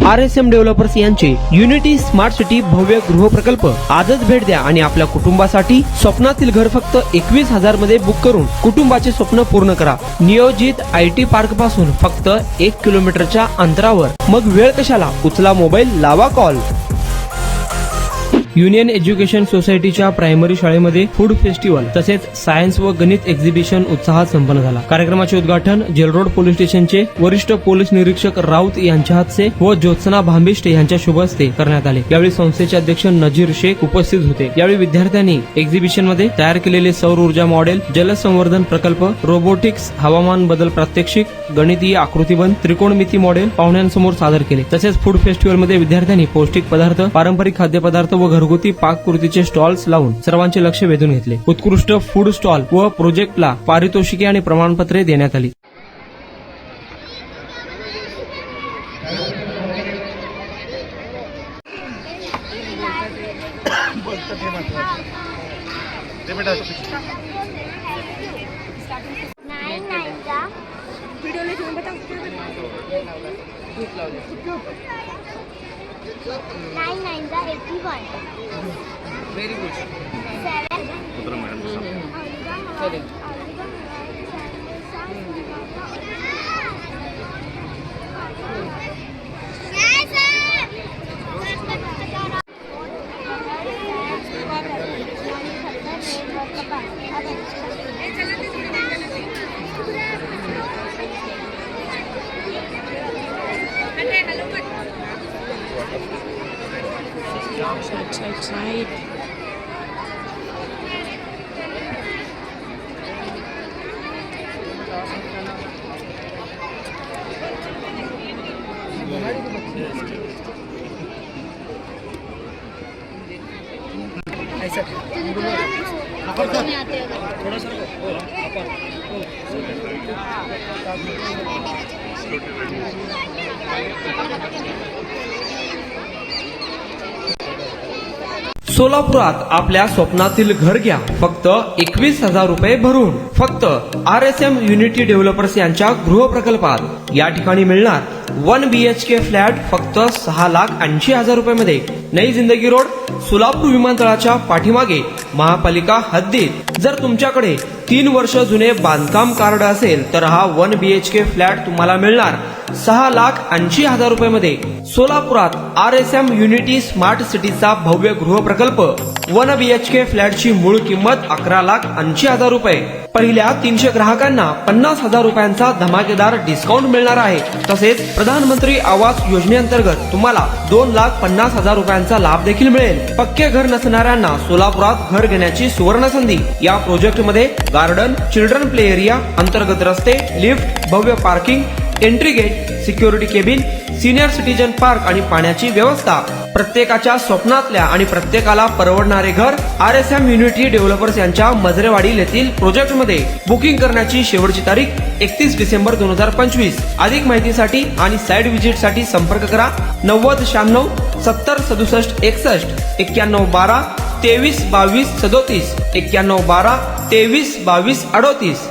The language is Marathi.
RSM डेव्हलपर्स यांचे युनिटी स्मार्ट सिटी भव्य गृह प्रकल्प आजच भेट द्या आणि आपल्या कुटुंबासाठी स्वप्नातील घर फक्त 21,000 मध्ये बुक करून कुटुंबाचे स्वप्न पूर्ण करा। नियोजित IT पार्क पासून फक्त 1 किलोमीटरच्या अंतरावर। मग वेळ कशाला, उचला मोबाईल, लावा कॉल। युनियन एज्युकेशन सोसायटीच्या प्रायमरी शाळेमध्ये फूड फेस्टिवल तसेच सायन्स व गणित एक्झिबिशन उत्साहात संपन्न झाला। कार्यक्रमाचे उद्घाटन जेलरोड पोलीस स्टेशनचे वरिष्ठ पोलीस निरीक्षक राऊत यांच्या हस्ते व ज्योत्सना भांबिष्टे यांच्या शुभ हस्ते करण्यात आले। यावेळी संस्थेचे अध्यक्ष नजीर शेख उपस्थित होते। यावेळी विद्यार्थ्यांनी एक्झिबिशन मध्ये तयार केलेले सौर ऊर्जा मॉडेल, जलसंवर्धन प्रकल्प, रोबोटिक्स, हवामान बदल प्रात्यक्षिक, गणितीय आकृतिबंध, त्रिकोणमिती मॉडेल पाहुण्यांसमोर सादर केले। तसेच फूड फेस्टिवल मध्ये विद्यार्थ्यांनी पौष्टिक पदार्थ, पारंपरिक खाद्यपदार्थ व घरगुती पाककृतीचे स्टॉल्स लावून सर्वांचे लक्ष वेधून घेतले। उत्कृष्ट फूड स्टॉल व प्रोजेक्टला पारितोषिके आणि प्रमाणपत्रे देण्यात आली। Very good. 7. Side. ऐसा थोड़ा सा सोलापुरात आपल्या स्वप्नातील घर घ्या फक्त 21,000 रुपये भरून। फक्त RSM युनिटी डेव्हलपर्स यांच्या गृह प्रकल्पात या ठिकाणी मिळणार 1 BHK फ्लॅट फक्त 6,80,000 रुपये मध्ये। नई जिंदगी रोड, सोलापूर विमानतळाच्या पाठीमागे, महापालिका हद्दीत। जर तुमच्याकडे 3 वर्ष जुने बांधकाम कार्ड असेल तर हा 1 BHK फ्लॅट तुम्हाला मिळणार 6,80,000 रुपये मध्ये। सोलापुरात RSM युनिटी स्मार्ट सिटीचा भव्य गृह प्रकल्प 1 BHK फ्लॅटची मूळ किंमत 11,80,000 रुपये। पहिल्या 300 ग्राहकांना 50,000 रुपयांचा धमाकेदार डिस्काउंट मिळणार आहे। तसेच प्रधानमंत्री आवास योजनेअंतर्गत तुम्हाला 2,50,000 रुपयांचा लाभ देखील मिळेल। पक्के घर नसणाऱ्यांना सोलापुरात घर घेण्याची सुवर्ण संधी। या प्रोजेक्ट मध्ये गार्डन, चिल्ड्रन प्ले एरिया, अंतर्गत रस्ते, लिफ्ट, भव्य parking, entry gate, security cabin, senior citizen park आणि पाण्याची व्यवस्था। प्रत्येकाच्या स्वप्नातल्या आणि प्रत्येकाला परवडणारे घर RSM युनिटी डेव्हलपर्स यांच्या मजरेवाडी येथील प्रोजेक्ट मध्ये। बुकिंग करण्याची शेवटची तारीख 31 डिसेंबर 2025। अधिक माहितीसाठी आणि साइट व्हिजिट साठी संपर्क करा 9096 70 67 61 91 12 23 22 37 91 12 23 22 38।